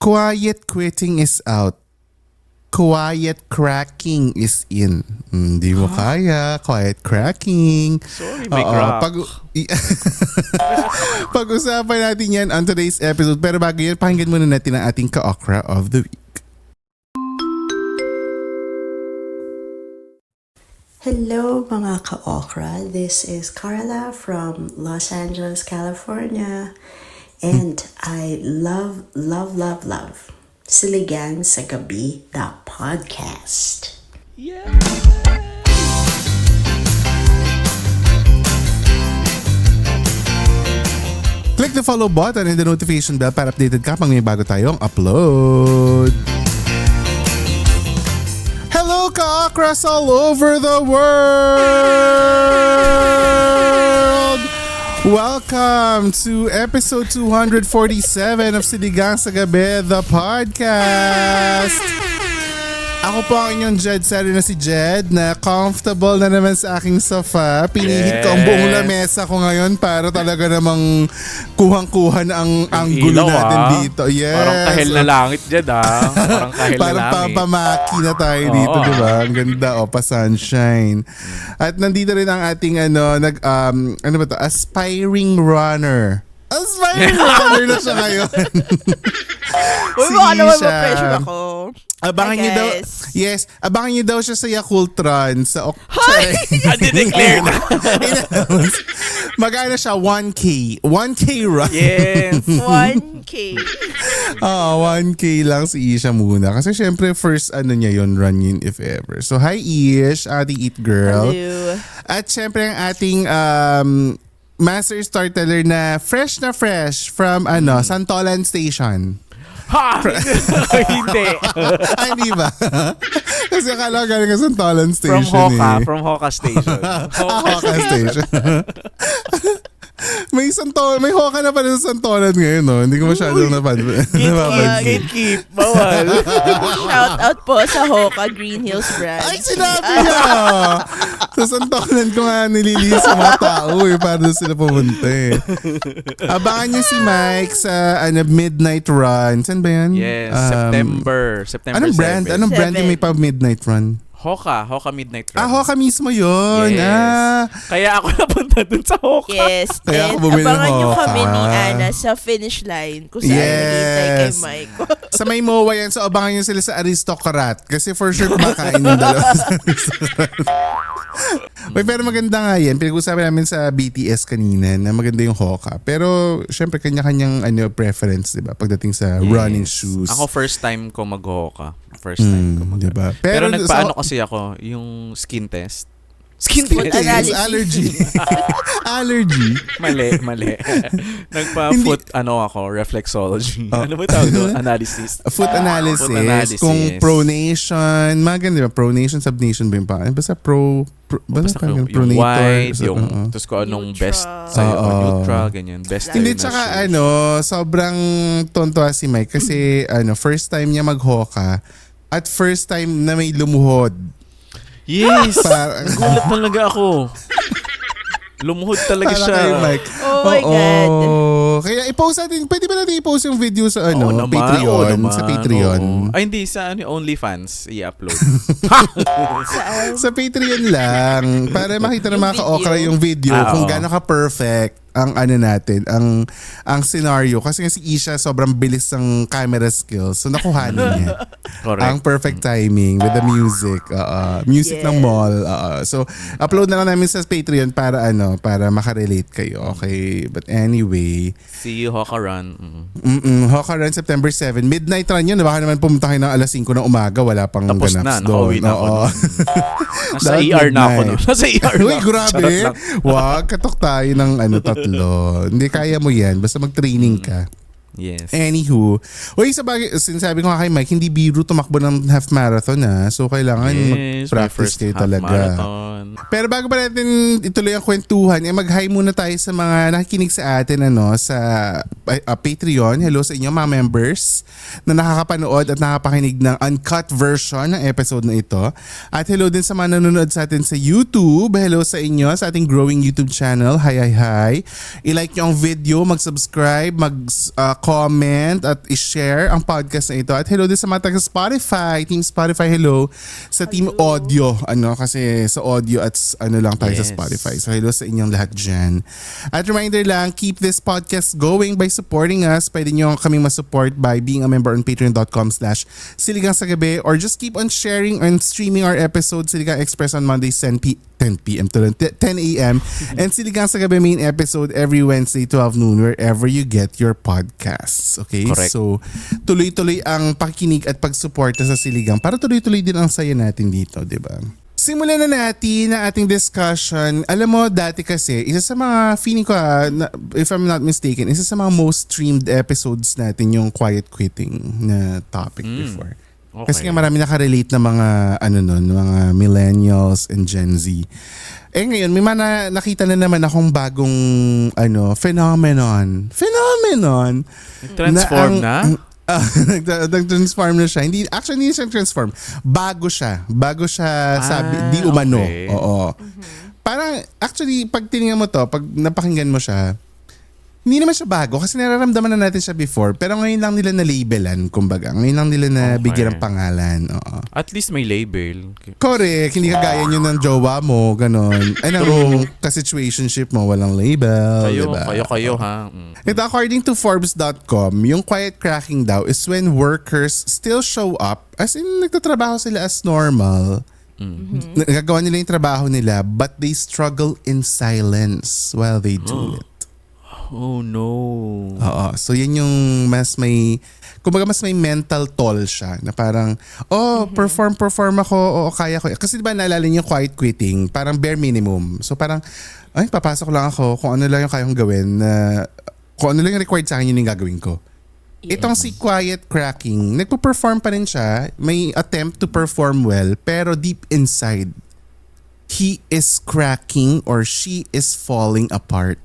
Quiet quitting is out. Quiet cracking is in. Hindi mo kaya. Quiet cracking. Sorry, may crack. Pag-usapan natin yan on today's episode. Pero bago yan, pakinggan muna natin ang ating ka-okra of the week. Hello mga ka-okra. This is Carla from Los Angeles, California. And I love Siligang sa Gabi, the podcast. Yeah. Click the follow button and the notification bell para updated ka pag may bago tayong upload. Hello ka-okras all over the world! Welcome to episode 247 of Siligang sa Gabi, the podcast. Ako po ang inyong Jed Sari na si Jed na comfortable na naman sa aking sofa. Pinihit ko ang buong lamesa ko ngayon para talaga namang kuhang-kuha na ang gulo natin dito. Yes. Parang kahel na langit, Jed Parang kahel parang na langit. pampamaki na tayo dito, di ba? Ang ganda, pa-sunshine. At nandito rin ang ating aspiring runner. Aspiring runner na siya ngayon. Uy, baka naman ma-pressure ako. Abangan niyo daw. Yes, abangan niyo daw siya sa Yakultron sa Declare na. Magkano siya? 1K. 1K run. Yes. 1K. 1K lang si Isha muna. Kasi syempre first niya yon run yun if ever. So hi Ish, ating Eat Girl. Hello. At syempre ang ating master storyteller na fresh from Santolan Station. Ha! Hindi. Ay, hindi ba? Kasi akala ko galing ka Santolan Station. From Hoka Station. Hoka Station. May Hoka na pala sa Santolan ngayon, no? Hindi ko masyadong napapansin. Gatekeep. Bawal. Shout out po sa Hoka Green Hills branch. Ay, sinabi niya! Sa Santolan ko nga nililis sa mga tao para doon sila pumunta Abangan niyo si Mike sa midnight run. Saan ba yan? Yes, September Anong 7. brand? Anong brand yung may pa-midnight run? Hoka Midnight Run. Hoka mismo yun. Yes. Kaya ako napunta dun sa Hoka. Yes. Kaya ako And bumili ng abangan nyo Hoka. kami ni Ana sa finish line kung saan naghihintay kay Mike. Sa may MOA yan. So abangan nyo sila sa Aristocrat. Kasi for sure kumakain yung dalawa sa Aristocrat. Pero maganda nga yan. Pinag-usapan namin sa BTS kanina na maganda yung Hoka. Pero syempre kanya-kanyang preference, diba? Pagdating sa running shoes. Ako first time ko mag-Hoka. First time ko diba? Pero nagpaano kasi ako, yung skin test. Food analysis. Allergy. Mali. Nagpa-foot reflexology. Ano ba tawag doon? Analysis. Foot analysis. Kung pronation, maganda ba? Pronation, subnation ba yung pa? Basta basta yung pronator. white, tapos kung anong best sa'yo. Neutral, ganyan. Best Hindi, na tsaka shoes. sobrang tontuwa si Mike kasi first time niya mag-Hoka at first time na may lumuhod. Yes! Gulat talaga ako. Lumuhod talaga siya. Kayo, Mike. Oh my God. Kaya i-post natin. Pwede ba natin i-post yung video sa naman, Patreon? naman, Sa Patreon. Ay, hindi. Sa OnlyFans i-upload. Sa Patreon lang. Para makita ng mga Yung ka-okra video. yung video kung Oo. gaano ka-perfect ang natin, ang scenario. Kasi nga si Isha sobrang bilis ng camera skills. So nakuhanin niya. Correct. Ang perfect timing with the music. Music ng Yes. mall. So upload na lang namin sa Patreon para makarelate kayo. Okay? But anyway, See you, Hoka Run. Hoka Run September 7. Midnight run yun. Baka naman pumunta kayo ng alas 5 ng umaga. Wala pang Tapos ganaps na, doon. nakauwi na ako. Oo. Nasa Dahil ER na ako. midnight. Nasa ER na Uy, ako. grabe. Charot lang. Wag, katok tayo ng tatlo. Hindi, kaya mo yan. Basta mag-training ka. Yes. Anywho. Uy, sinasabi ko nga kay Mike, hindi biro tumakbo ng half marathon So, kailangan Yes, my mag-practice first kayo half talaga. marathon. Pero bago pa natin ituloy ang kwentuhan, mag-hi muna tayo sa mga nakikinig sa atin sa Patreon. Hello sa inyo mga members na nakakapanood at nakapakinig ng uncut version ng episode na ito. At hello din sa mga nanonood sa atin sa YouTube. Hello sa inyo sa ating growing YouTube channel. Hi. I-like nyo ang video, mag-subscribe, i-comment at i-share ang podcast na ito. At hello din sa mga taga Spotify. Team Spotify, hello. Sa Team Audio, kasi sa audio at lang tayo sa Spotify. So hello sa inyong lahat dyan. At reminder lang, keep this podcast going by supporting us. Pwede nyo kaming masupport by being a member on patreon.com/siligangsagabi or just keep on sharing and streaming our episodes Siligang Express on Mondays 10 p.m. to 10 a.m. and Siligang sa Gabi main episode every Wednesday 12 noon wherever you get your podcasts. Okay? Correct. So, tuloy-tuloy ang pakikinig at pagsuporta sa Siligang para tuloy-tuloy din ang saya natin dito, di ba? Simulan na natin ang ating discussion. Alam mo, dati kasi, isa sa mga, feeling ko if I'm not mistaken, isa sa mga most streamed episodes natin yung quiet quitting na topic before. Okay. Kasi nga marami nakarelate na mga mga millennials and Gen Z. Ngayon may mga nakita na naman akong bagong phenomenon. Transform na? Nag-transform na siya. Hindi siya transform. Bago siya, sabi, di umano. Okay. Oo. Parang actually pag tinignan mo to, pag napakinggan mo siya, hindi naman siya bago kasi nararamdaman na natin siya before pero ngayon lang nila na-labelan, kumbaga. Ngayon lang nila na bigyan ng pangalan. Oo. At least may label. Correct. Hindi kagaya nyo ng jowa mo, ganon. Anong ka-situationship mo, walang label. Kayo, ha? Ito, according to Forbes.com, yung quiet cracking daw is when workers still show up, as in nagtatrabaho sila as normal. Nagagawa nila yung trabaho nila but they struggle in silence while they do it. Oh no. Oo. So yan yung mas may mental toll siya na parang perform ako, kaya ko. Kasi diba naalala niyo yung quiet quitting, parang bare minimum. So parang papasok lang ako kung ano lang yung kaya kong gawin, kung ano lang yung required sa akin yun yung gagawin ko. Yeah. Itong si quiet cracking, nagpo-perform pa rin siya, may attempt to perform well, pero deep inside he is cracking or she is falling apart.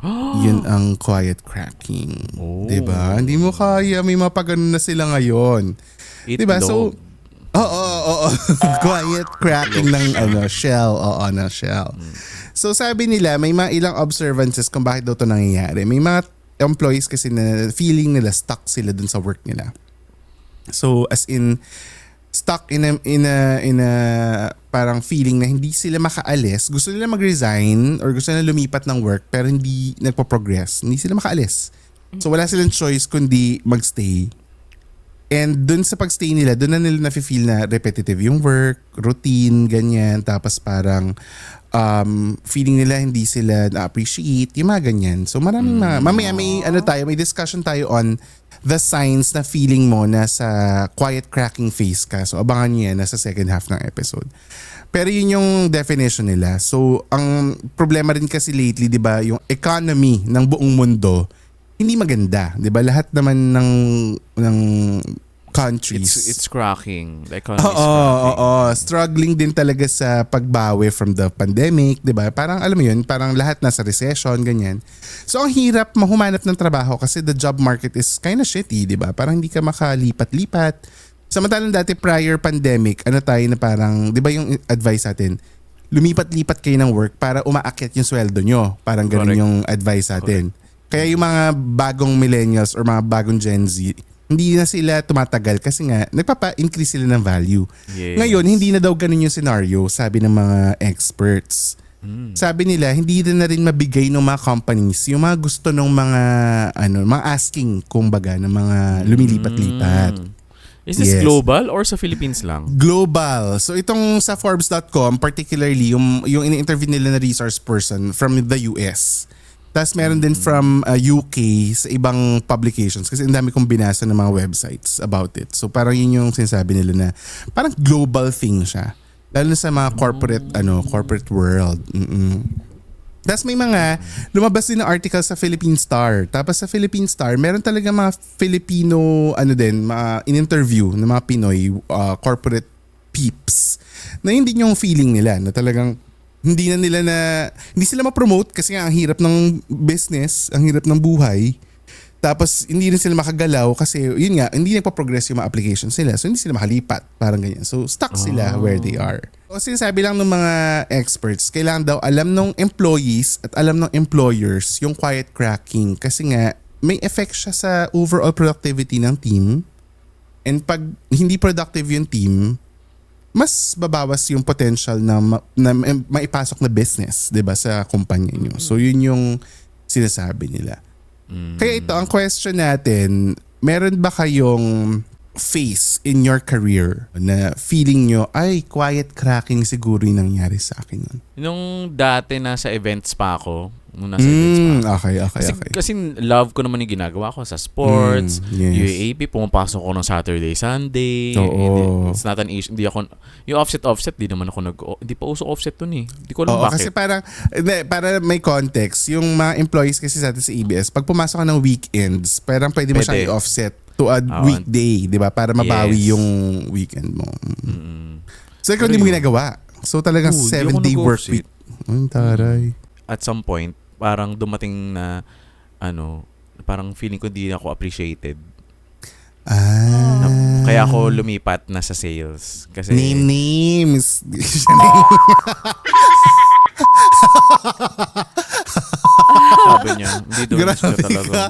Yun ang quiet cracking. Oh. Diba? Hindi mo kaya, may mapaganon na sila ngayon. Diba? So, quiet cracking ng shell. Na shell. So sabi nila, may mga ilang observances kung bakit daw ito nangyayari. May mga employees kasi na feeling nila stuck sila dun sa work nila. So as in, stuck in a parang feeling na hindi sila makaalis. Gusto nila mag-resign or gusto nila lumipat ng work pero hindi nagpo-progress. Hindi sila makaalis. So wala silang choice kundi magstay. And dun sa pagstay nila, dun na nila nafe-feel na repetitive yung work, routine, ganyan. Tapos parang feeling nila hindi sila na-appreciate, yung mga ganyan. So maraming mamaya may discussion tayo on the signs na feeling mo na sa quiet cracking phase ka. So abangan niyo yan nasa second half ng episode. Pero yun yung definition nila. So ang problema rin kasi lately, 'di ba, yung economy ng buong mundo hindi maganda, 'di ba? Lahat naman ng countries. It's cracking. The economy is cracking. Struggling din talaga sa pagbawi from the pandemic, 'di ba? Parang alam mo 'yun, parang lahat nasa recession, ganyan. So ang hirap mahumanap ng trabaho kasi the job market is kind of shitty, 'di ba? Parang hindi ka makalipat-lipat. Samantalang dati prior pandemic, tayo na parang, 'di ba yung advice natin? Lumipat-lipat kayo ng work para umaakyat yung sweldo nyo. Parang ganun yung advice natin. Kaya yung mga bagong millennials or mga bagong Gen Z, hindi na sila tumatagal kasi nga nagpapa-increase sila ng value. Yes. Ngayon, hindi na daw ganun yung scenario, sabi ng mga experts. Sabi nila, hindi na rin mabigay ng mga companies yung mga gusto ng mga mga asking, kumbaga, ng mga lumilipat-lipat. Is this global or sa Philippines lang? Global. So itong sa Forbes.com, particularly yung in-interview nila na resource person from the US. Tapos meron din from UK sa ibang publications kasi ang dami kong binasa ng mga websites about it. So parang yun yung sinasabi nila na parang global thing siya. Lalo na sa mga corporate world. Tapos may mga lumabas din na article sa Philippine Star. Tapos sa Philippine Star, meron talaga mga Filipino mga in-interview ng mga Pinoy corporate peeps na hindi yung feeling nila na talagang hindi sila ma-promote kasi nga ang hirap ng business, ang hirap ng buhay. Tapos hindi rin sila makagalaw kasi yun nga, hindi nagpa-progress yung mga applications nila. So hindi sila makalipat, parang ganyan. So stuck sila where they are. O sinasabi lang ng mga experts, kailangan daw alam ng employees at alam ng employers yung quiet cracking kasi nga may effect siya sa overall productivity ng team. And pag hindi productive yung team, mas babawas yung potential na maipasok na business, 'di ba, sa kumpanya niyo. So yun yung sinasabi nila. Kaya ito ang question natin, meron ba kayong phase in your career na feeling nyo, ay, quiet cracking siguro yung nangyari sa akin nun? Nung dati nasa events pa ako, Okay. Kasi love ko naman yung ginagawa ko sa sports, yes. UAAP, pumapasok ko ng Saturday, Sunday. Oo. It's not an issue. Hindi ako, yung offset, di naman ako hindi pa uso offset dun eh. Hindi ko alam bakit. Kasi para may context, yung mga employees kasi sa atin sa ABS, pag pumasok ka ng weekends, parang pwede mo siyang i-offset to a weekday, di ba? Para mabawi yung weekend mo. So, ikaw hindi mo ginagawa. So, talagang 7-day work week. Taray. At some point, parang dumating na parang feeling ko hindi ako appreciated. Kaya ako lumipat na sa sales. Kasi names. sabi niya, hindi daw gusto ka talaga.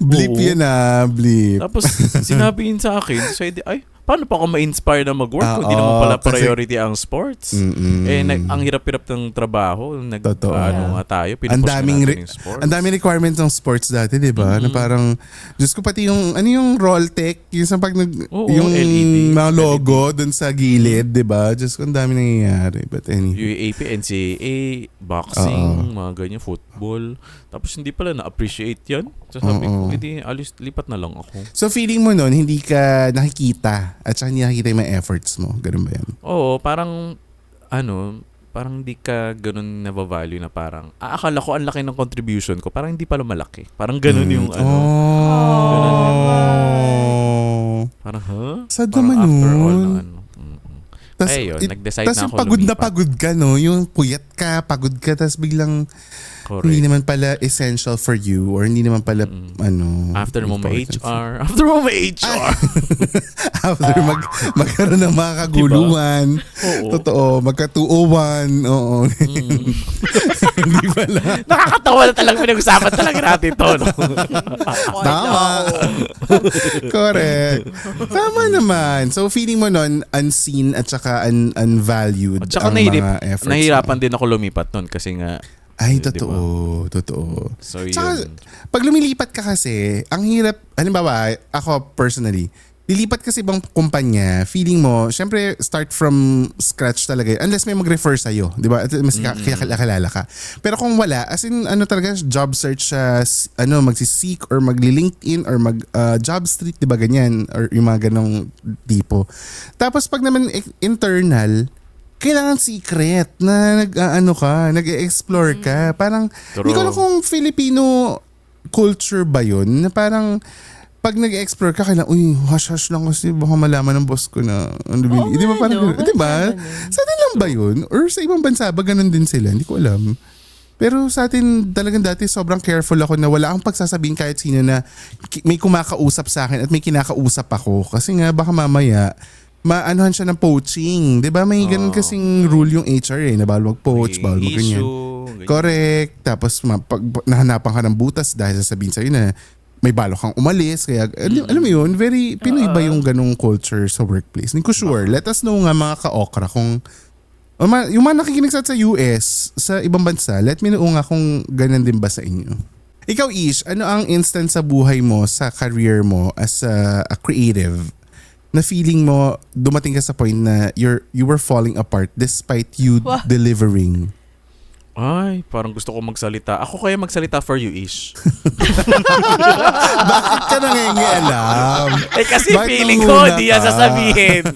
Blip yun blip. Tapos sinabi yun sa akin, so paano pa ako ma-inspire na mag-work kung hindi naman pala priority ang sports? Ang hirap-hirap ng trabaho. Tayo, pinupush na natin yung sports. Ang daming requirements ng sports dati, di ba? Na parang, Diyos ko, pati yung, yung roll tech, yung sa pag yung LED, mga logo dun sa gilid, di ba? Diyos ko, ang dami nangyayari. But anyway. UAAP, NCAA, boxing, mga ganyan, football. Tapos hindi pala na-appreciate yan. So sabi ko, hindi, lipat na lang ako. So feeling mo nun, hindi ka nakikita at saka hindi nakikita yung mga efforts mo. Ganun ba yan? Oo, parang parang hindi ka ganun na-value na parang, akala ko ang laki ng contribution ko, parang hindi pala malaki. Parang ganun yung ganun. Parang, sad parang naman after all nun. na ayun, nag-decide na ako pagod lumipat. na pagod ka, no? Yung puyat ka, pagod ka, tapos biglang correct. Hindi naman pala essential for you or hindi naman pala, After mo may HR. After magkaroon ng mga kaguluhan. Diba? Totoo, magka-201. Oo. Hindi pala. Nakakatawa na talagang pinag-usapan talaga natin to, no? Tama. Correct. Tama naman. So, feeling mo nun, unseen at saka unvalued at saka ang mga efforts. Nahihirapan din ako lumipat nun kasi nga ay, totoo. Diba? Totoo. So, tsaka, pag lumilipat ka kasi, ang hirap, halimbawa, ako personally, lilipat kasi ibang kumpanya, feeling mo, syempre, start from scratch talaga. Unless may mag-refer sa'yo, di ba? Mas kakilala ka. Pero kung wala, as in, talaga, job search, magsiseek or magli-LinkedIn or mag-job street, di ba, ganyan? Or yung mga ganong tipo. Tapos, pag naman internal, kailangan secret na nag-explore ka. Parang, hindi ko alam kung Filipino culture ba yun, na parang, pag nag-explore ka, kailangan, hush-hush lang kasi baka malaman ng boss ko na, di ba parang, di ba? Sa atin lang ba yun? Or sa ibang bansa ba ganun din sila? Hindi ko alam. Pero sa atin, talagang dati sobrang careful ako na wala akong pagsasabihin kahit sino na may kumakausap sa akin at may kinakausap ako. Kasi nga, baka mamaya, maanuhan siya ng poaching. Diba? May ganun kasing rule yung HR na bawal mag-poach, bawal mag-ganyan. Correct. Tapos pag nahanapan ka ng butas dahil sasabihin sa'yo na may balok kang umalis. Kaya, alam mo yun, very Pinoy ba yung ganung culture sa workplace? Hindi ko sure. Let us know nga mga ka-okra kung yung mga nakikinig sa US, sa ibang bansa, let me know nga kung ganun din ba sa inyo. Ikaw, Ish, ano ang instance sa buhay mo, sa career mo as a creative, na feeling mo dumating ka sa point na you were falling apart despite you delivering? Ay, parang gusto ko magsalita. Ako kaya magsalita for you, Ish. Bakit ka nangingialam? Kasi feeling ko di yan sasabihin.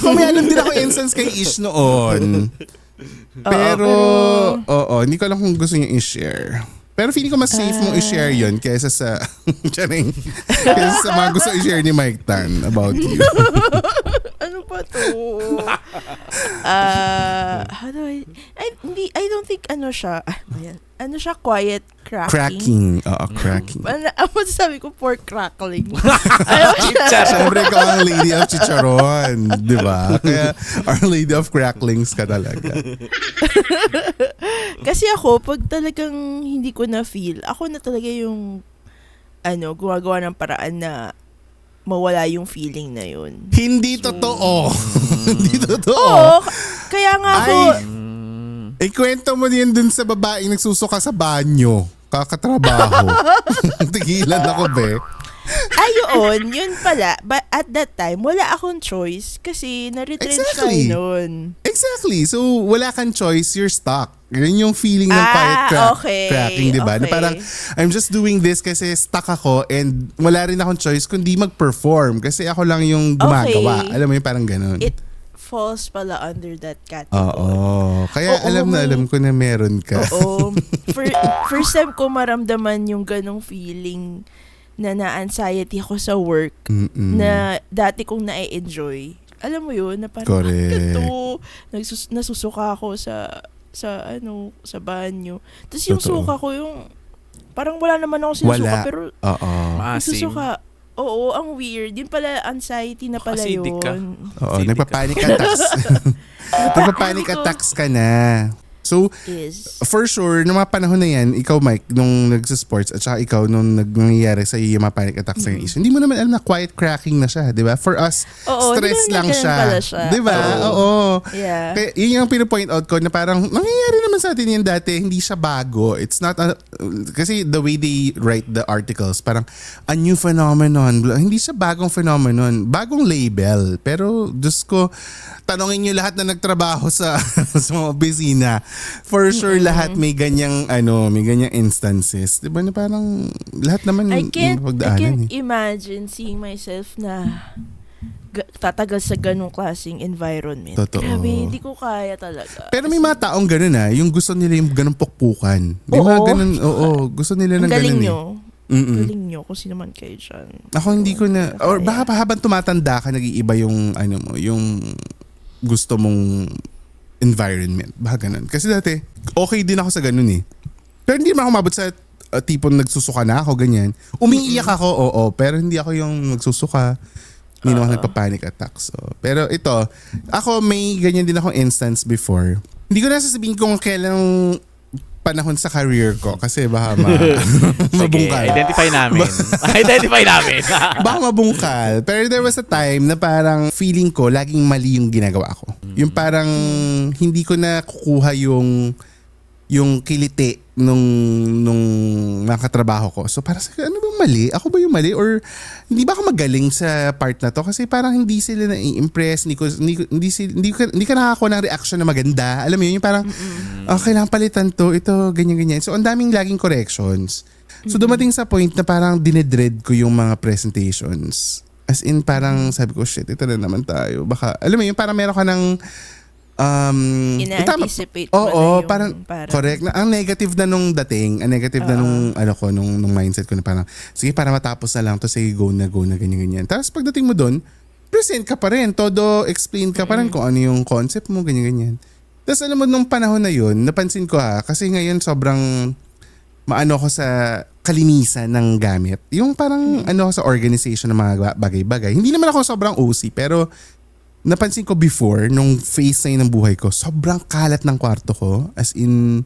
Ako may alam din ako instance kay Ish noon. Pero, hindi ko alam kung gusto niya i-share. Pero feeling ko mas safe mong i-share yun kaysa sa kaysa sa mga gusto i-share ni Mike Tan about you. Ano pa to? How do I don't think ano siya quiet Cracking. Oo, cracking. Ang masasabi ko, pork crackling. Siyempre ko ang Lady of Chicharon. Di ba? Kaya Our Lady of Cracklings ka talaga. Kasi ako, pag talagang hindi ko na-feel, ako na talaga yung gumagawa ng paraan na mawala yung feeling na yun. Hindi totoo. Hindi totoo. Oo, kaya nga ako... Ikwento mo din dun sa babaeng nagsusuka sa banyo. Kakatrabaho. Tigilan ako, be. Yun pala. But at that time, wala akong choice kasi na-retrench Exactly. tayo nun. Exactly. So, wala kang choice, you're stuck. Yun yung feeling ng quiet cracking, di ba? Okay. Na parang, I'm just doing this kasi stuck ako and wala rin akong choice kundi mag-perform kasi ako lang yung gumagawa. Okay. Alam mo yung parang ganun. It falls pala under that category. Oo. Kaya alam ko na meron ka. Oo. First time ko maramdaman yung ganong feeling na na-anxiety ako sa work na dati kong na-enjoy. Alam mo yun, na parang ganito, nasusuka ako sa banyo. Tapos yung suka ko yung parang wala naman ako sinusuka pero nasusuka. Oo, ang weird. Yun pala, anxiety na pala Acidic ka. yun. Oo, nagpa-panic attacks. Nagpa-panic attacks ka na. So, for sure, nung mga panahon na yan, ikaw Mike, nung nagsa-sports at saka ikaw nung nangyayari sa iyo yung mga panic attacks sa issue, hindi mo naman alam na quiet cracking na siya, di ba? For us, stress lang siya. Di ba? Oo. Yeah. Kaya yun yung pinapoint out ko na parang nangyayari naman sa atin yan dati, hindi siya bago. It's not, kasi the way they write the articles, parang a new phenomenon. Hindi siya bagong phenomenon. Bagong label. Pero, Diyos ko, tanongin nyo lahat na nagtrabaho sa mga opisina. For sure lahat may ganyang instances. 'Di ba na parang lahat naman I can't pagdaanan. imagine seeing myself na tatagal sa ganung klaseng environment. Totoo. Grabe, hindi ko kaya talaga. Pero may mga taong gano'n yung gusto nila yung ganung pukpukan. Di ba ganun? Oo, gusto nila ng ganun. Galing nyo kung sino man kayo dyan. Ako hindi ko na, or baka pa habang tumatanda ka, nag-iiba yung yung gusto mong environment. Baka ganun. Kasi dati, okay din ako sa ganun eh. Pero hindi naman ako mabot sa tipong nagsusuka na ako, ganyan. Umiiyak ako, oo. Pero hindi ako yung nagsusuka. Hindi naman ako nagpa-panic attack. So. Pero ito, ako may ganyan din akong instance before. Hindi ko na sasabihin kung kailang panahon sa career ko kasi baka mabungkal. Identify namin. Identify namin. Baka mabungkal. Pero there was a time na parang feeling ko laging mali yung ginagawa ko. Yung parang hindi ko na kukuha yung kiliti nung nakatrabaho ko. So parang ano bang mali? Ako ba yung mali? Or hindi ba ako magaling sa part na to? Kasi parang hindi sila na-impress. Hindi ka nakakuha ng reaction na maganda. Alam mo yun? Yung parang, kailangan palitan to. Ito, ganyan-ganyan. So ang daming laging corrections. So dumating sa point na parang dinedread ko yung mga presentations. As in parang sabi ko, shit, ito na naman tayo. Baka, alam mo yun, parang meron ka ng ina-anticipate oo, parang correct. Ang negative na nung dating, ang negative na nung mindset ko na parang, sige, para matapos na lang to, sige, go na, ganyan-ganyan. Tapos pagdating mo doon, present ka pa rin, todo explain ka pa rin kung ano yung concept mo, ganyan-ganyan. Tapos alam mo, nung panahon na yun, napansin ko kasi ngayon sobrang maano ko sa kalinisan ng gamit. Yung parang sa organization ng mga bagay-bagay. Hindi naman ako sobrang OC, pero napansin ko before, nung phase na yun ng buhay ko, sobrang kalat ng kwarto ko. As in,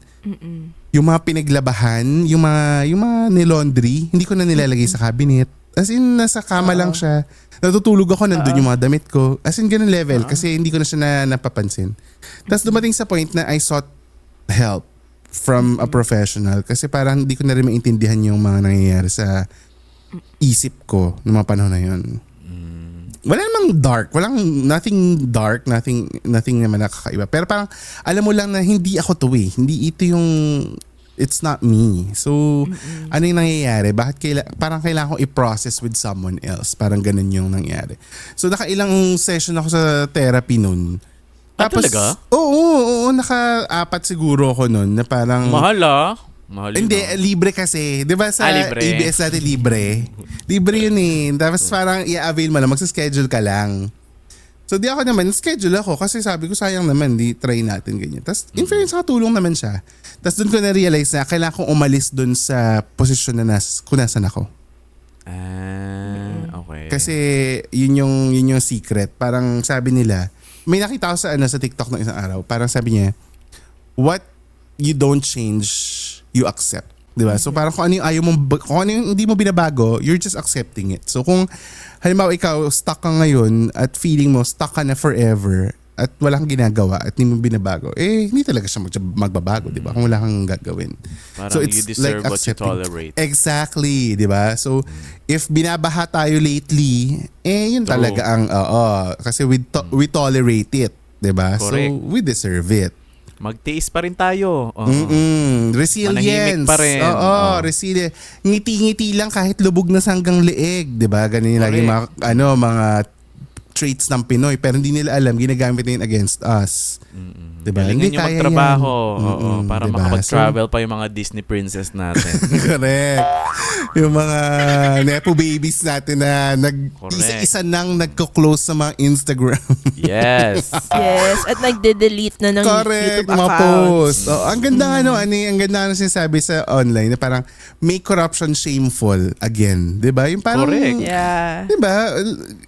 yung mga pinaglabahan, yung mga nilaundry, hindi ko na nilalagay sa cabinet. As in, nasa kama lang siya. Natutulog ako, nandun yung mga damit ko. As in, ganun level. Kasi hindi ko na siya napapansin. Tapos dumating sa point na I sought help from a professional. Kasi parang hindi ko na rin maintindihan yung mga nangyayari sa isip ko noong mga panahon na yun. Wala namang dark. Nothing dark. Nothing naman nakakaiba. Pero parang alam mo lang na hindi ako to eh. Hindi ito yung, it's not me. So, ano yung nangyayari? Bakit parang kailangan ko i-process with someone else? Parang ganun yung nangyayari. So, nakailang session ako sa therapy nun. Tapos, talaga? Oo, naka-4 siguro ako nun na parang... Mahal Hindi, libre kasi. Di ba sa libre. ABS natin libre? Libre yun eh. Tapos parang i-avail mo lang, magsa-schedule ka lang. So di ako naman, schedule ako kasi sabi ko sayang naman, di try natin ganyan. Tapos in fairness, nakatulong naman siya. Tapos doon ko na-realize na kailangan kong umalis doon sa posisyon na kung nasan ako. Okay. Kasi yun yung secret. Parang sabi nila, may nakita ko sa TikTok ng isang araw, parang sabi niya, what you don't change, you accept. Diba? So parang kung ano yung ayaw mo, kung ano yung hindi mo binabago, you're just accepting it. So kung halimbawa ikaw stuck ka ngayon at feeling mo stuck ka na forever at wala kang ginagawa at hindi mo binabago, hindi talaga siya magbabago, diba? Kung wala kang gagawin. Parang so it's you deserve like what you tolerate. Exactly, diba? So if binabaha tayo lately, yun True. talaga ang, kasi we tolerate it, diba? Correct. So we deserve it. Magtiis pa rin tayo. Resilience. Manahimik pa rin. Resilience. Ngiti-ngiti lang kahit lubog na hanggang leeg, 'di ba? Ganun yung lagi mga traits ng Pinoy pero hindi nila alam ginagamit nila against us. Diba? Hindi Hindi kaya magtrabaho. Para diba? makapag-travel pa yung mga Disney princess natin. Correct. Yung mga nepo babies natin na isa-isa nang nagko-close sa mga Instagram. Yes. Yes, at nagde-delete na ng Correct, YouTube mga account. post. Ang ganda ang ganda sinasabi sa online na parang make corruption shameful again. 'Di ba? Yung parang Correct. Yeah. 'di ba?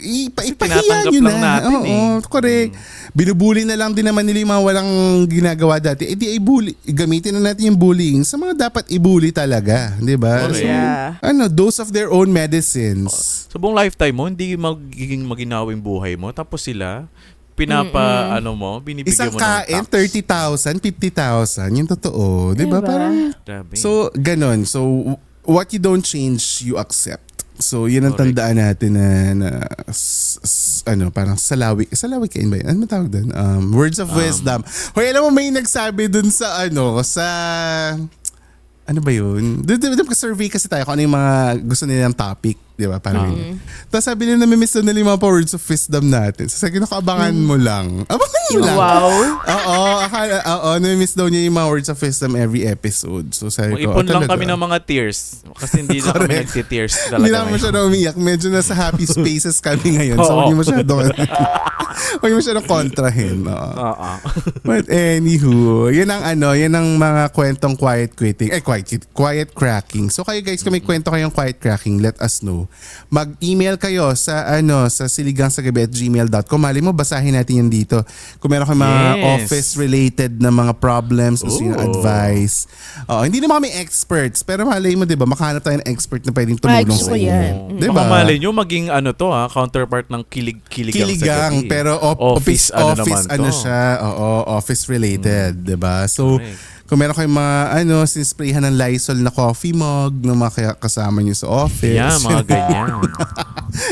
Ipahiya tinatanggap nyo lang na. natin Correct. Binubuli na lang din naman nila yung mga walang ginagawa dati. Di ay bully. Gamitin na natin yung bullying sa mga dapat i-bully talaga. 'Di ba? Correct. So, Yeah. dose of their own medicines. Sa buong lifetime mo, hindi magiging maginawing buhay mo. Tapos sila, binibigyan Isang mo ng kain, tax. 30,000, 50,000. Yung totoo. 'Di ba? Diba? Parang Grabe. so, ganon. So, what you don't change, you accept. So, yun ang Correct. tandaan natin na parang salawi kain ba yun? Ano matawag doon? Words of wisdom. Hoy, alam mo, may nagsabi dun sa ano ba yun? Doon ka-survey kasi tayo kung ano yung mga gusto nilang topic. Di ba? Parang yun. Tapos sabi nila namimiss na nila yung mga words of wisdom natin. So sabi ko, abangan mo lang. Abangan mo lang. Wow. Oo, namimiss daw niya yung mga words of wisdom every episode. So sabi ko, Mag-ipon lang talaga. kami ng mga tears. Kasi hindi na kami nagti-tears talaga. Hindi naman siya na umiyak. Medyo nasa happy spaces kami ngayon. So huwag niyo masyadong kontrahin. Oo. But anywho, yan ang mga kwentong quiet cracking. So kayo guys, kung may kwento kayong quiet cracking, let us know. Mag-email kayo sa siligangsagabi@gmail.com. Mali mo, basahin natin yan dito. Kung meron kayong mga office-related na mga problems, gusto yung advice. Hindi naman kami experts, pero malay mo, di ba, makahanap tayo ng expert na pwedeng tumulong Gusto sa ko inyo. yan. Di Baka ba? malay nyo, maging counterpart ng kiligang sa gabi. Pero office siya. Office-related, di ba? So, Correct. kung meron kayong mga sinisprayhan ng Lysol na coffee mug na mga kasama nyo sa office. Yeah, mga ganyan.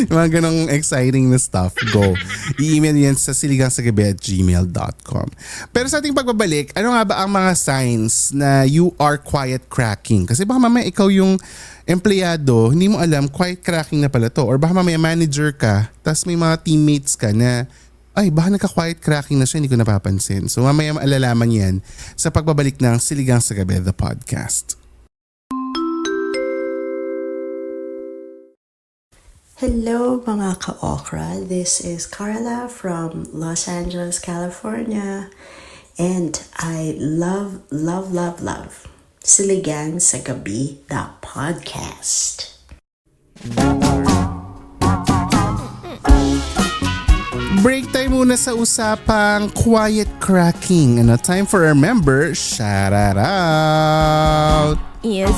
Yung mga ganong exciting na stuff, go. I-email yan sa siligangsagabi@gmail.com. Pero sa ating pagbabalik, ano nga ba ang mga signs na you are quiet cracking? Kasi baka mamaya ikaw yung empleyado, hindi mo alam, quiet cracking na pala to. Or baka mamaya manager ka, tas may mga teammates ka na ay, baka nagka-quiet cracking na siya, hindi ko napapansin. So mamaya maalalaman yan sa pagbabalik ng Siligang sa Gabi, the podcast. Hello mga ka-okra, this is Carla from Los Angeles, California, and I love Siligang sa Gabi, the podcast. Break time muna sa usapang quiet cracking. Time for our member, shout out! Yes.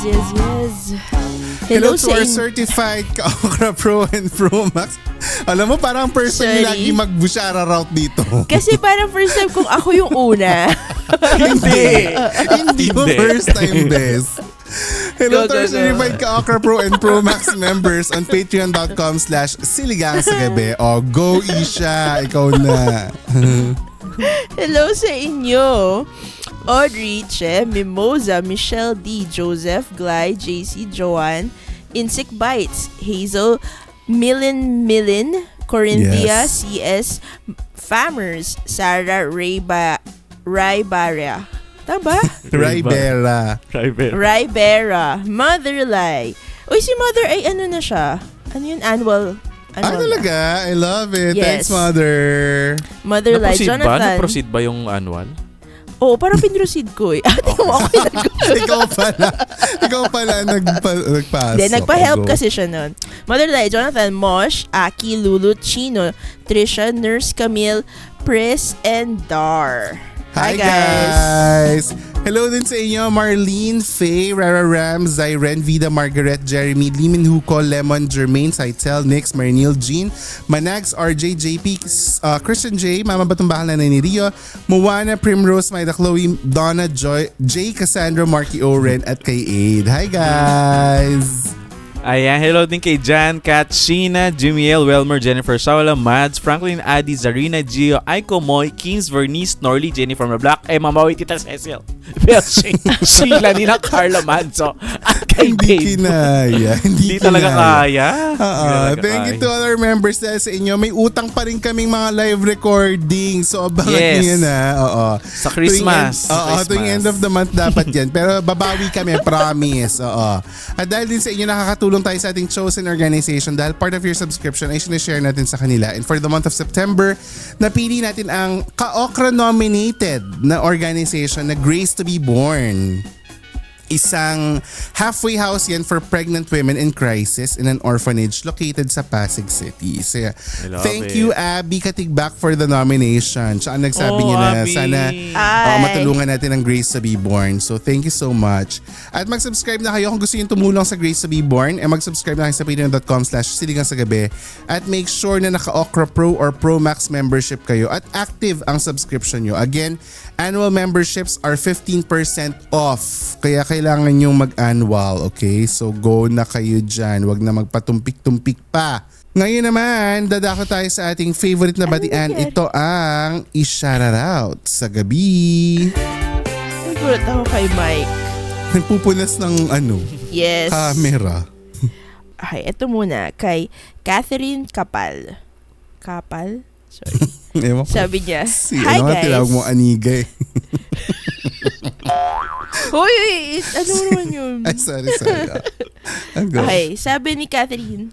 Hello to our sa certified Ka-Okra Pro and Pro Max. Alam mo, parang person Sorry. yung lagi mag-bushara route dito. Kasi parang first time kung ako yung una. Hindi mo first time best. Hello to our Go. certified Ka-Okra Pro and Pro Max members on patreon.com/siligang sa gabi. Go Isha, ikaw na. Hello sa inyo. Audrey, Che, Mimosa, Michelle D, Joseph, Glide, JC, Joanne, Insect Bites, Hazel, Milin, Corinthia, Yes. CS, Famers, Sarah, Raibara. Tama? Ribera. Raibera, Motherlay. Uy, si Mother ay ano na siya? Ano yun? Annual Talaga? I love it. Yes. Thanks, Mother. Mother Light, Jonathan. Na-proceed ba yung annual? Oo, parang pinroceed ko eh. Ate mo ako Ikaw pala nagpasok. Hindi, nagpa-help kasi siya nun. Mother Light, Jonathan, Mosh, Aki, Lulu, Chino, Trisha, Nurse Camille, Pris, and Dar. Hi guys! Hello din sa inyo, Marlene, Faye, Rara Ram, Zyren, Vida, Margaret, Jeremy, Limin Huko, Lemon, Jermaine, Saitel, Nix, Marinil, Jean, Manags, RJ, JP, Christian J, Mama Batumbahal na ni Rio, Moana, Primrose, Maida, Chloe, Donna, Joy, J, Cassandra, Marky Oren, at kay Aid. Hi guys! Ayan, hello din kay Jan, Kat, Sheena, Jimiel, Welmer, Jennifer Saula, Mads, Franklin, Adi, Zarina, Gio, Aiko, Moy, Kings, Vernice, Norly, Jennifer Mablack, Mamawi, Tita Cecil, Belching, Sheila, Nina, Carla Manso, at kay Hindi Dave. kinaya. Hindi talaga kaya. Thank you to all our members dahil sa inyo. May utang pa rin kaming mga live recording. So abangan niyo na. Oo. Sa Christmas. Tuwing end of the month dapat yan. Pero babawi kami, promise. Oo. At dahil din sa inyo nakakatulong tayo sa ating chosen organization dahil part of your subscription ay sinishare natin sa kanila. And for the month of September, napili natin ang Ka-Okra nominated na organization na Grace to be Born. Isang halfway house yan for pregnant women in crisis in an orphanage located sa Pasig City. So, thank you, Abby Katigbak, for the nomination. Siya ang nagsabi niya na Abby. sana matulungan natin ang Grace to be Born. So, thank you so much. At mag-subscribe na kayo kung gusto niyo tumulong sa Grace to be Born. Mag-subscribe na kayo sa patreon.com/siligangsagabi at make sure na naka-Okra Pro or Pro Max membership kayo at active ang subscription nyo. Again, annual memberships are 15% off. Kaya kailangan nyong mag-annual, okay? So go na kayo dyan. Huwag na magpatumpik-tumpik pa. Ngayon naman, dadako tayo sa ating favorite na batian. Ito ang i-shoutout sa gabi. Nagulat ako kay Mike. Nagpupunas ng Yes. camera. Okay, ito muna. Kay Catherine Kapal. Kapal? Sorry. Ewan ko. Sabi niya, Ano hi nga guys. tinawag mo, Aniga eh. Hoy, ano naman yun? Ay, sorry. Go. Okay, sabi ni Catherine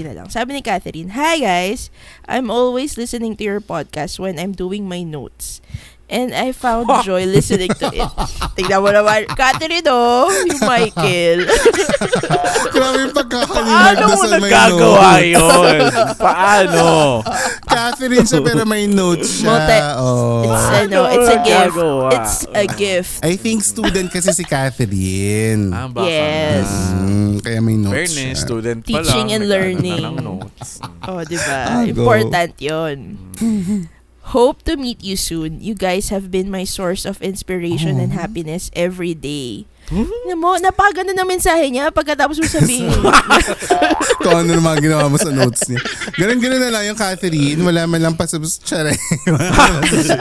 na lang. Sabi ni Catherine, hi guys, I'm always listening to your podcast when I'm doing my notes. And I found joy listening to it. Tignan mo naman, Catherine yung Michael. Grabe yung pagkakalimag Paano na mo sa may nagagawa notes. yun? Paano? Catherine siya pero may notes siya. It's a gift. Nagagawa? It's a gift. I think student kasi si Catherine. Baka Yes. Kaya may notes Fairness, siya. student pa lang. Teaching and nag-ano learning. na ng notes. Oh, diba? Important yun. Hope to meet you soon. You guys have been my source of inspiration and happiness every day. Napaganda na mensahe niya pagkatapos mo sabihin. Kung ano naman ginawa mo sa notes niya. Ganun na lang yung Catherine. Wala man lang pasabsara. Hindi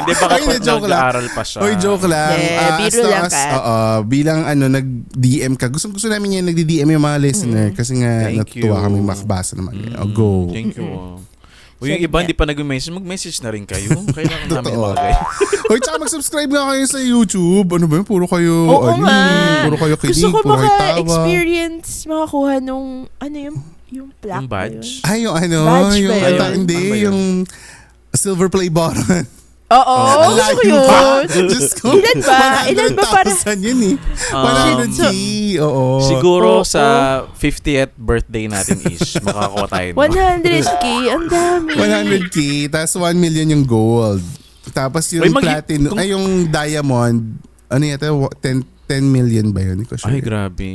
ba kapag nag-aaral pa siya? Oy, joke lang. Biro lang ka. Bilang nag-DM ka. Gusto namin yan nag-DM yung mga listener kasi nga natutuwa kami makabasa naman. Go. Thank you. O yung iba hindi pa nag-message, mag-message na rin kayo. Kailangan namin mga guys. Oy, tsaka mag-subscribe nga kayo sa YouTube. Ano ba yun? Puro kayo, Oo nga. puro kayo kinig, Gusto ko puro kayo tawa. maka-experience, makakuha nung, yung plaque Yung badge. Ay, yung Badge yung, ba yun? hindi, Ano ba yun? yung silver play button. Oo, gusto ko yun. Diyos ko. Ilan ba? Ilan ba para? 100,000 yun eh. 100K. Oo. Siguro sa 50th birthday natin ish, makakakuha tayo. 100K, ang dami. 100K, tapos 1 million yung gold. Tapos yung platinum, yung diamond, ano yata, 10 million ba yun? Ay, grabe.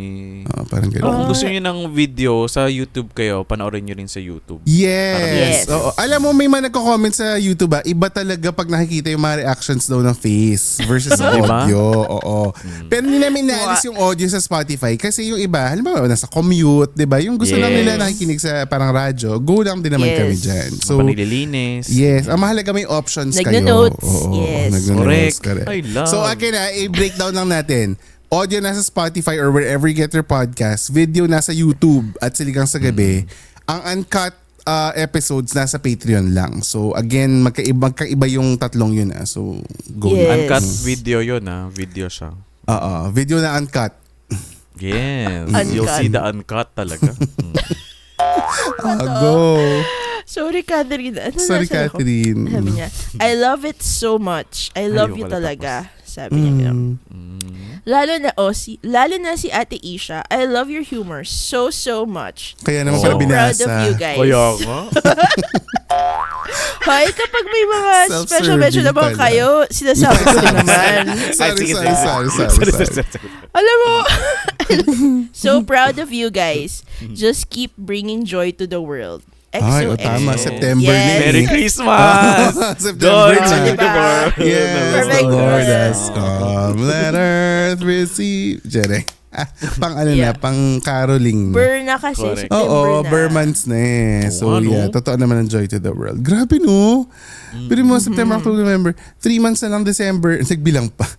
Parang gano'n. Kung gusto nyo ng video sa YouTube kayo, panoorin nyo rin sa YouTube. Yes. Yes. Oo. Alam mo, may mga nagko-comment sa YouTube iba talaga pag nakikita yung mga reactions daw ng face versus Diba? audio. Oo. Pero hindi namin naalis yung audio sa Spotify kasi yung iba, halimbawa, nasa commute, di ba? Yung gusto lang nila nakikinig sa parang radyo, go lang din naman kami dyan. So, panililinis. yes. Ang mahalaga may options kayo. Nagno-notes. Oo. Yes. Nagno-notes. Correct. I love. So, again i-breakdown lang natin. Audio nasa Spotify or wherever you get your podcast. Video nasa YouTube at Siligang sa Gabi. Ang uncut episodes nasa Patreon lang. So again, magkaiba yung tatlong yun. So go. Yes. Uncut video yun Video siya. Video na uncut. Yes. Uncut. You'll see the uncut talaga. Go. Sorry, Catherine. Sorry, Catherine. Sabi niya, I love it so much. I love you talaga. Sabi niya. Lalo na si Ate Isha. I love your humor so much. Kaya naman So pala binasa. proud of you guys. Kaya nga. Hoy, kapag may mga special Self-serving mention naman pala. kayo, sinasabi ko din naman. Sorry. Alam mo, so proud of you guys. Just keep bringing joy to the world. Ay, tama. September Yes. na eh. Merry Christmas! September Joy to na. the world. Yes, the Perfect. Lord has come. Let earth receive. Jere. Pang Yeah. pang caroling. Burn na kasi. Correct. September Oo, na. Burmans na eh. So Oo, yeah, ano? totoo naman ang joy to the world. Grabe no? Pero mo September, October, November, 3 months na lang December, nagbilang pa.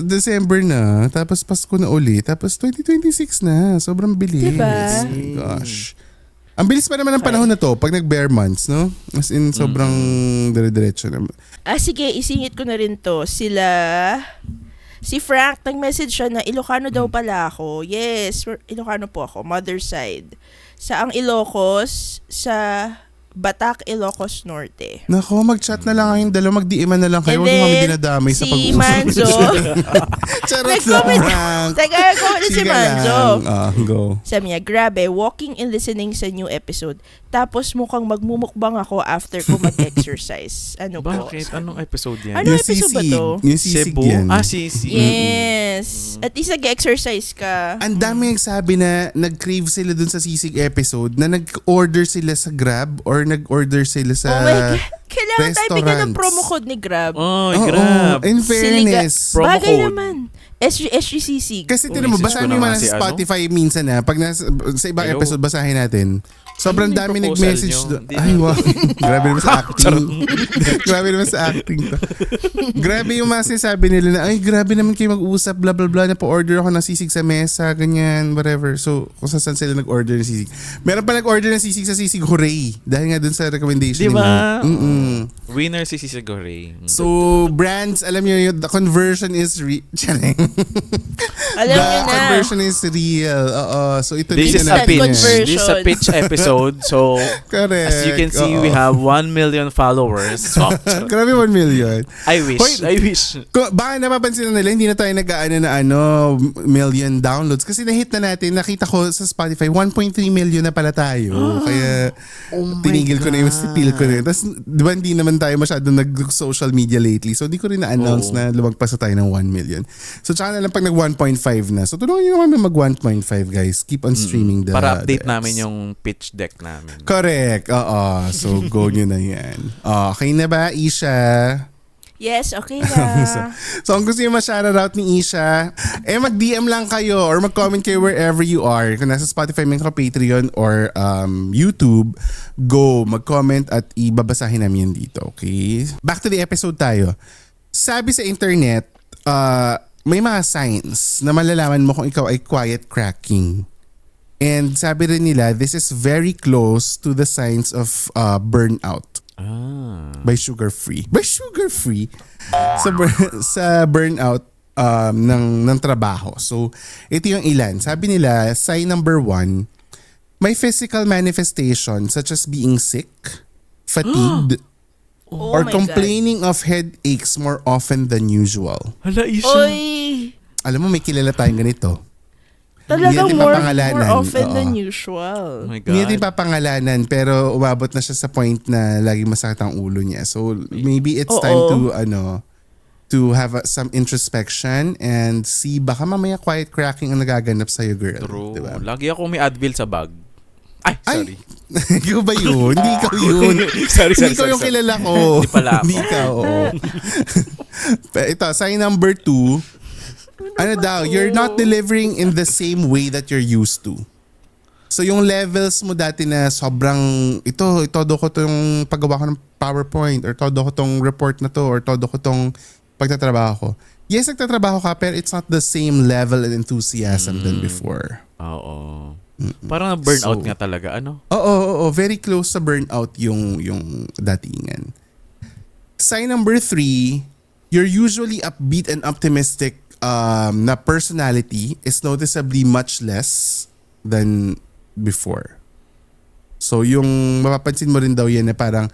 December na, tapos Pasko na uli, tapos 2026 na. Sobrang bilis. Diba? Oh my gosh. Ang bilis pa naman ng panahon na to pag nag-bare months, no? As in, sobrang dire-diretso naman. Sige, isingit ko na rin to. Si Frank, nag-message siya na Ilocano daw pala ako. Yes, Ilocano po ako, mother side. Sa ang Ilocos, sa Batac, Ilocos Norte. Nako, mag-chat na lang kayong dalawa, mag-DM na lang kayo. And Huwag mo kami then, dinadamay sa si pag-uusap. Manzo. Charot Nag-comment. lang, Frank. Teka, comment si Sige Manzo. lang. Go. Sabi niya, grabe, walking and listening sa new episode. Tapos mukhang magmumukbang ako after ko mag-exercise. Ano po? Bakit? Anong episode yan? Ano episode ba to? Yung sisig Cebu? yan. Sisig. Yes. At least nag-exercise ka. Ang dami nagsabi na nag-crave sila dun sa sisig episode na nag-order sila sa Grab or nag-order sila sa Oh my God. Kailangan tayo bigyan ng restaurants. promo code ni Grab. Oh, Oo, grab. in fairness. Promo Bagay code. naman. SGCC. Kasi Oh, tinan mo, message basahin ko mo yung na mga nga si sa Spotify minsan na pag sa ibang Hello? episode basahin natin. Sobrang Ano yung dami proposal nag-message nyo? doon. Hindi Ay, wow. Grabe naman sa acting. Charot. Grabe naman sa acting to. Grabe yung mga sinasabi nila na, ay, grabe naman kayo mag-usap, blah, blah, blah, na pa-order ako ng sisig sa mesa, ganyan, whatever. So, kung saan sila nag-order ng sisig. Meron pa nag-order ng sisig sa Sisig Hooray. Dahil nga dun sa recommendation Di ba? nila. Winner si Sisigore. So, brands, alam nyo yun, the conversion is Alam the nyo na. conversion is real. Oo. So, ito This is din a pitch. conversion. This is a pitch episode. So, Correct. as you can see, we Oo. have 1 million followers. So, Grabe 1 million. I wish. Hoy, I wish. Baka napapansin na nila, hindi na tayo nag-aano na million downloads. Kasi na-hit na natin, nakita ko sa Spotify, 1.3 million na pala tayo. Kaya tinigil ko na yung spill ko na yun. Tapos, di ba hindi naman tayo masyadong nag-social media lately. So, di ko rin na-announce Oo. na lumagpas na tayo ng 1 million. So, tsaka na lang pag nag-1.5 na. So, tulungan nyo naman mag-1.5 guys. Keep on streaming the Para update the namin apps. yung pitch deck namin. Correct. Oo. So, go nyo na yan. Okay na ba, Isha? Yes, okay na. So, kung gusto nyo ma-shoutout ni Isha, mag-DM lang kayo or mag-comment kayo wherever you are. Kung nasa Spotify man ka, Patreon or YouTube, go, mag-comment at ibabasahin namin yan dito, okay? Back to the episode tayo. Sabi sa internet, may mga signs na malalaman mo kung ikaw ay quiet cracking. And sabi rin nila, this is very close to the signs of burnout. By Sugar Free. By Sugar Free sa burnout ng trabaho. So, ito yung ilan. Sabi nila, sign number 1, may physical manifestation such as being sick, fatigued, Oh or my complaining of headaches more often than usual. Hala, God. Isha. Oy! Alam mo, may kilala tayong ganito. Talagang Hindi natin more papangalanan. often Oo. than usual. Oh my Hindi natin God. papangalanan pero umabot na siya sa point na lagi masakit ang ulo niya. So maybe it's time to have some introspection and see baka mamaya quiet cracking ang nagaganap sa iyo, girl. True. Diba? Lagi ako may Advil sa bag. Ay, sorry. Ikaw ba yun? Hindi ikaw yun. Sorry, Hindi ikaw yung kilala ko. Hindi pala ako. Hindi ikaw, oo. Pero ito, sign number 2. Ano daw, you're not delivering in the same way that you're used to. So yung levels mo dati na sobrang, todo ko tong paggawa ko ng PowerPoint or todo ko tong report na to or todo ko tong pagtatrabaho ko. Yes, nagtatrabaho ka pero it's not the same level and enthusiasm than before. Oo. Parang burnout So, nga talaga, ano? Oo, very close sa burnout yung datingan. Sign number 3, you're usually upbeat and optimistic na personality is noticeably much less than before. So yung mapapansin mo rin daw yan na parang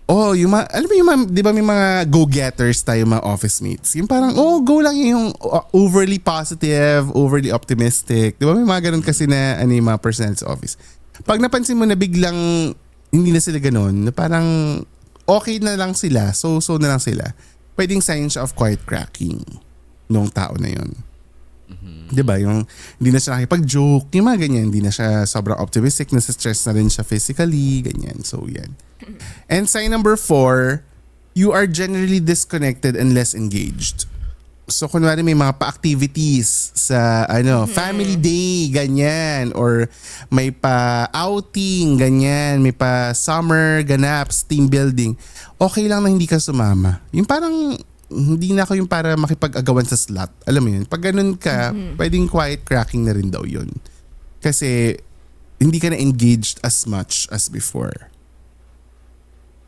alam mo di ba may mga go-getters tayo mga office mates? Yung parang, go lang yung overly positive, overly optimistic. Di ba may mga ganun kasi na yung mga personnel sa office. Pag napansin mo na biglang hindi na sila ganun, na parang okay na lang sila, so na lang sila, pwedeng sign siya of quiet cracking nung tao na yun. Diba? Yung hindi na siya nakipag-joke, yung mga ganyan, hindi na siya sobrang optimistic, nasa-stress na rin siya physically, ganyan. So, yan. And sign number 4, you are generally disconnected and less engaged. So, kunwari may mga pa-activities sa family day, ganyan, or may pa-outing, ganyan, may pa-summer ganaps, team building. Okay lang na hindi ka sumama. Yung parang hindi na ako yung para makipag-agawan sa slot. Alam mo yun? Pag ganun ka, pwedeng quiet cracking na rin daw yun. Kasi hindi ka na engaged as much as before.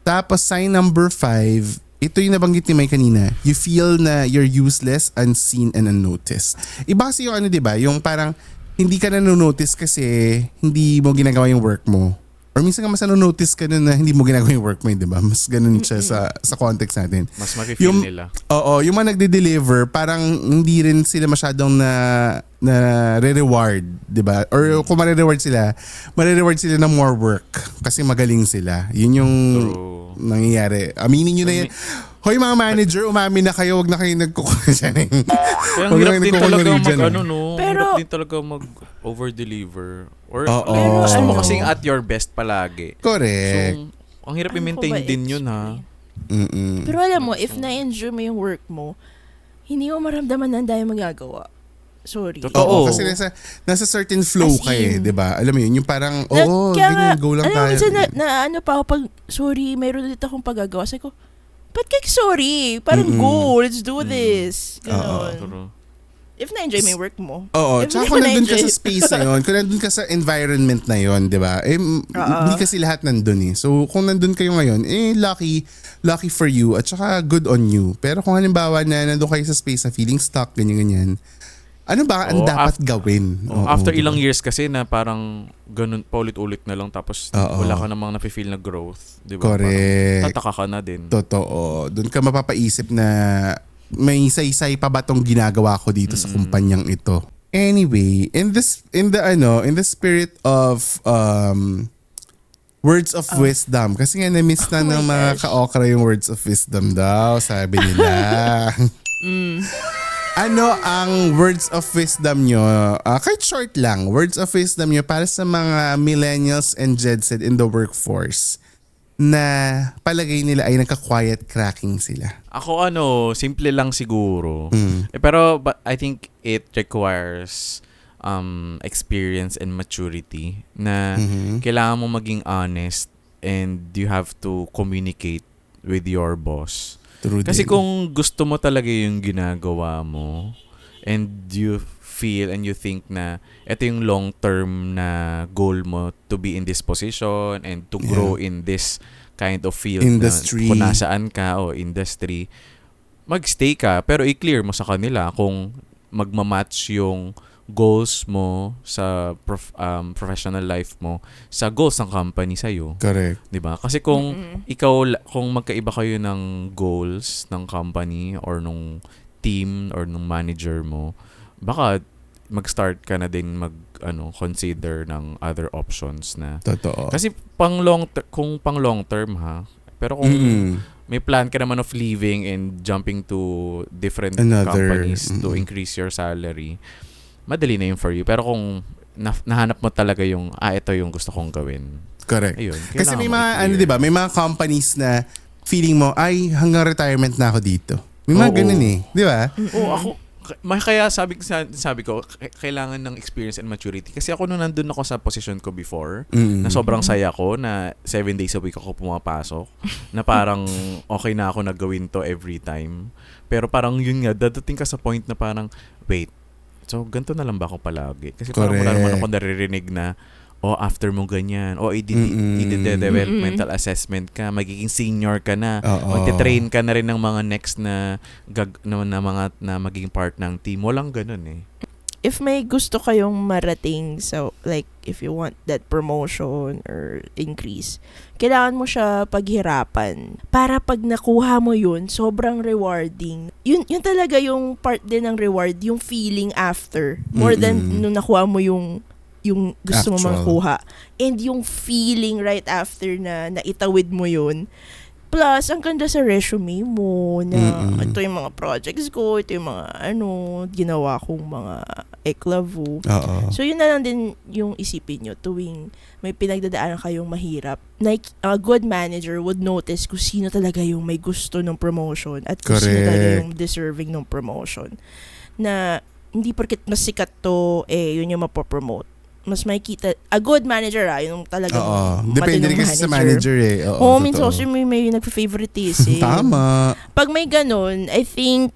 Tapos sign number 5, ito yung nabanggit ni Mike kanina. You feel na you're useless, unseen, and unnoticed. Iba kasi yung diba? Yung parang hindi ka na notice kasi hindi mo ginagawa yung work mo. Or minsan ka mas notice ka na hindi mo ginagawa yung work mo, di ba? Mas ganun siya sa context natin. Mas mafe-feel nila. Oo, yung mga nagde-deliver, parang hindi rin sila masyadong na re-reward, di ba? Or kung ma-reward sila ng more work kasi magaling sila. Yun yung nangyayari. Aminin nyo na yan. Hoy mga manager, umamin na kayo, wag na kayo nagkukuha dyan. Kaya ang hirap din talaga hirap din talaga mag-over-deliver. Or gusto mo kasing at your best palagi. Correct. So, ang hirap i-maintain din yun ha. Pero alam mo, if na-enjoy mo yung work mo, hindi mo maramdaman na ang dami magagawa. Sorry. Oo, kasi nasa certain flow ka di ba? Alam mo yun, yung parang, ganyan, go lang tayo. Minsan na pa ako pag, sorry, mayroon dito akong pagagawa. Sabi ko, ba't kaya sorry? Parang go, let's do this. Ganon. If na-enjoy mo yung work mo. Oo, tsaka kung nandun ka sa space na yun, kung nandun ka sa environment na yun, di ba? Hindi kasi lahat nandun eh. So, kung nandun kayo ngayon, lucky for you at tsaka good on you. Pero kung halimbawa na nandun kayo sa space na feeling stuck, ganyan-ganyan, ano ba ang dapat gawin? After ilang years kasi na parang ganun, paulit-ulit na lang tapos wala ka namang nafe-feel na growth. Di ba? Correct. Parang tataka ka na din. Totoo. Doon ka mapapaisip na may isa-isay pa ba tong ginagawa ko dito sa kumpanyang ito. Anyway, in the spirit of words of wisdom, kasi nga na-miss na ng mga ka-okra yung words of wisdom daw, sabi nila. Ano ang words of wisdom nyo? Kahit short lang, words of wisdom nyo para sa mga millennials and Gen Z in the workforce na palagay nila ay nagka-quiet cracking sila. Ako simple lang siguro. Pero but I think it requires experience and maturity na kailangan mo maging honest and you have to communicate with your boss. True Kasi din. kung gusto mo talaga yung ginagawa mo and you feel and you think na ito yung long-term na goal mo to be in this position and to grow in this kind of field industry. Na kung nasaan ka o industry, magstay ka pero i-clear mo sa kanila kung magmamatch yung goals mo sa professional life mo sa goals ng company sa'yo. Correct. 'Di ba? Kasi kung kung magkaiba kayo ng goals ng company or nung team or nung manager mo, baka mag-start ka na din consider ng other options na. Totoo. Kasi kung pang long term ha. Pero kung may plan ka naman of leaving and jumping to different companies to increase your salary, madali na yun for you. Pero kung nahanap mo talaga yung, ito yung gusto kong gawin. Correct. Ayun, kasi may mga, diba, may mga companies na feeling mo, hanggang retirement na ako dito. May mga ganun eh. Di ba? Ako, kaya sabi ko, kailangan ng experience and maturity. Kasi ako nung nandun ako sa position ko before, na sobrang saya ko, na 7 days a week ako pumapasok, na parang okay na ako nagawin to every time. Pero parang yun nga, dadating ka sa point na parang, wait, so ganito na lang ba ako palagi? Kasi parang wala naman ako naririnig na, after mo ganyan, i-developmental assessment ka, magiging senior ka na, magte-train ka na rin ng mga next na magiging part ng team. Walang ganun eh. if may gusto kayong marating, so like if you want that promotion or increase, kailangan mo siya paghirapan para pag nakuha mo yun, sobrang rewarding. Yun talaga yung part din ng reward, yung feeling after, more than nung nakuha mo yung gusto mo makuha, and yung feeling right after na naitawid mo yun. Plus, ang ganda sa resume mo na ito yung mga projects ko, ito yung mga ginawa kong mga eklavu. So, yun na lang din yung isipin nyo tuwing may pinagdadaanan kayong mahirap. Like, a good manager would notice kung sino talaga yung may gusto ng promotion at kung sino talaga yung deserving ng promotion. Na hindi porket mas sikat to, yun yung mapopromote. Mas makikita, a good manager yung talagang depende rin kasi sa manager minsan kasi may nagpa-favoritis Tama. Pag may ganun, I think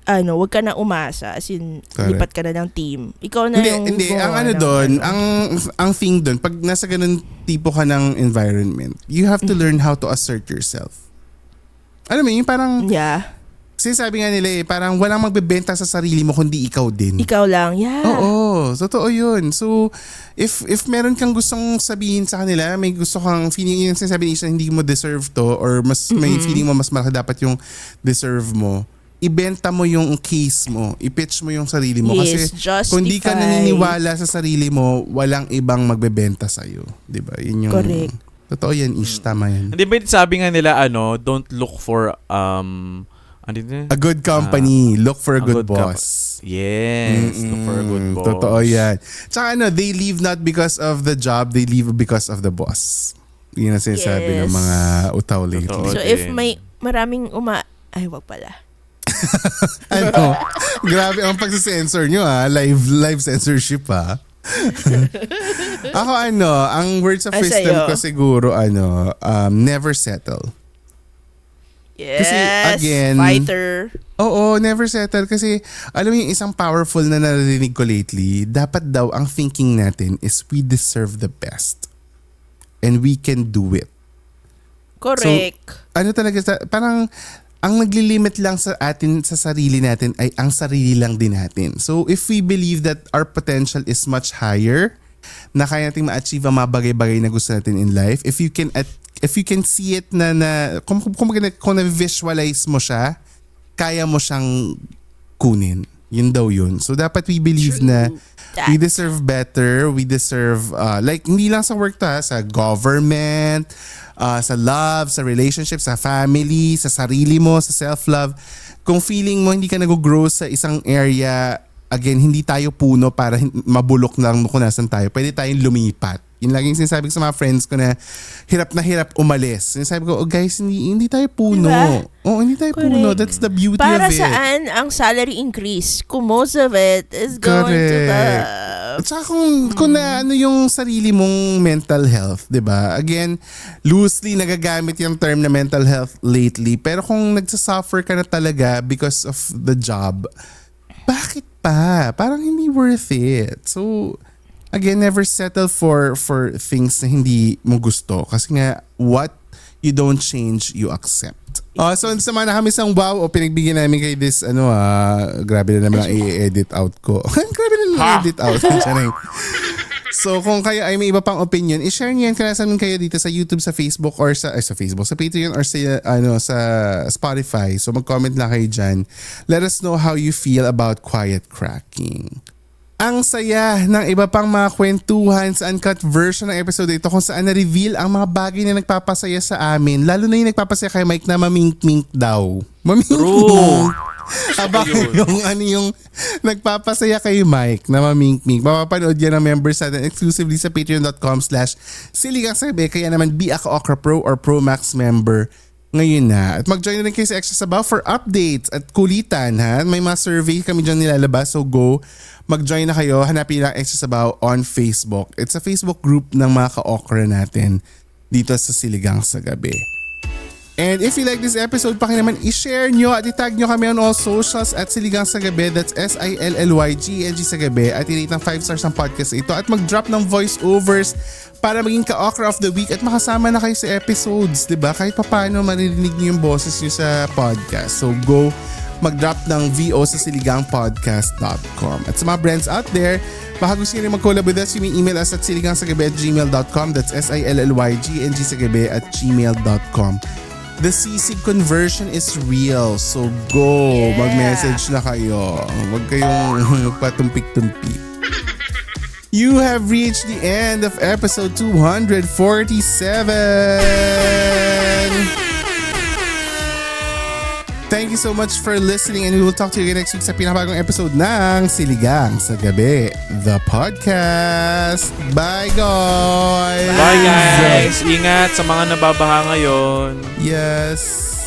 wag ka na umasa, as in lipat ka na ng team. Ikaw na hindi ang doon, ang thing doon, pag nasa ganun tipo ka ng environment, you have to learn how to assert yourself. Alam mo yung parang kasi sabi nga nila parang walang magbebenta sa sarili mo kundi ikaw din. Ikaw lang, Oo, totoo yun. So, if meron kang gustong sabihin sa kanila, may gusto kang feeling, yung sinasabi ni Isha, hindi mo deserve to, or mas may feeling mo mas malaki dapat yung deserve mo, ibenta mo yung case mo, i-pitch mo yung sarili mo. Yes, kasi kung di ka naniniwala sa sarili mo, walang ibang magbebenta sa'yo. Diba? Yun yung... Correct. Totoo yan, Ish. Tama yan. Hindi ba sabi nga nila, don't look for... a good company, look for a good boss. Yes, look for a good boss. Totoo yan. Tsaka they leave not because of the job, they leave because of the boss. Yun ang sinasabi ng mga utaw lately. So if may maraming wag pala. Grabe ang pagsisensor nyo live censorship Ako ang words of wisdom ko siguro never settle. Yes, kasi again, fighter. Oo, never settle. Kasi alam mo yung isang powerful na narinig ko lately, dapat daw ang thinking natin is we deserve the best. And we can do it. Correct. So, talaga, parang ang naglilimit lang sa atin, sa sarili natin ay ang sarili lang din natin. So if we believe that our potential is much higher, na kaya natin ma-achieve ang mga bagay-bagay na gusto natin in life, if you can see it na kung na-visualize mo siya, kaya mo siyang kunin. Yun daw yun. So dapat we believe na we deserve better, we deserve like hindi lang sa work sa government, sa love, sa relationship, sa family, sa sarili mo, sa self-love. Kung feeling mo hindi ka nag-grow sa isang area, again, hindi tayo puno para mabulok lang kung nasan tayo. Pwede tayong lumipat. Yun laging sinasabi ko sa mga friends ko na hirap umalis. Sinasabi ko, guys, hindi tayo puno. Diba? Hindi tayo puno. That's the beauty para of it. Para saan ang salary increase? Kung most of it is going to the... At saka kung na yung sarili mong mental health, diba? Again, loosely nagagamit yung term na mental health lately. Pero kung nagsasuffer ka na talaga because of the job, bakit pa? Parang hindi worth it. So, again, never settle for things na hindi mo gusto. Kasi nga, what you don't change, you accept. So, sama na kami sa wow o pinagbigyan namin kay this, grabe na naman ang i-edit out ko. Grabe na naman i-edit out. So, kung kayo ay may iba pang opinion, i-share niyo yan kung kayo dito sa YouTube, sa Facebook, or sa Patreon, or sa Spotify. So, mag-comment lang kayo dyan. Let us know how you feel about quiet cracking. Ang saya ng iba pang mga kwentuhan sa uncut version ng episode ito kung saan na-reveal ang mga bagay na nagpapasaya sa amin. Lalo na yung nagpapasaya kay Mike na mamink-mink daw. Mamink-mink. Aba yung nagpapasaya kay Mike na mamink-mink. Mapapanood yan ng members natin exclusively sa patreon.com/siligangsagabi. Kaya naman be a Okra Pro or Pro Max member ngayon na. At mag-join na rin kayo sa Extra Sabaw for updates at kulitan. May mga survey kami dyan nilalabas. So go, mag-join na kayo. Hanapin lang Extra Sabaw on Facebook. It's a Facebook group ng mga ka-okra natin dito sa Siligang sa Gabi. And if you like this episode, naman i-share nyo at itag nyo kami on all socials at Siligang sa Gabi. That's SILLYGNG sa Gabi. At i-rate ng 5 stars ang podcast ito. At mag-drop ng voiceovers para maging ka-okra of the week at makasama na kayo sa episodes. Diba? Kahit paano maririnig nyo yung boses nyo sa podcast. So go, mag-drop ng VO sa siligangpodcast.com. At sa mga brands out there, baka gusto nyo rin mag-collab with us, you may email us at siligangsagabi@gmail.com. That's SILLYGNGSagabi@gmail.com. The sisig conversion is real. So go, mag-message na kayo. Huwag kayong magpatumpik-tumpik. You have reached the end of episode 247. Thank you so much for listening and we will talk to you again next week sa pinakabagong episode ng Siligang sa Gabi, the podcast. Bye guys! Bye guys! Ingat sa mga nababaha ngayon. Yes.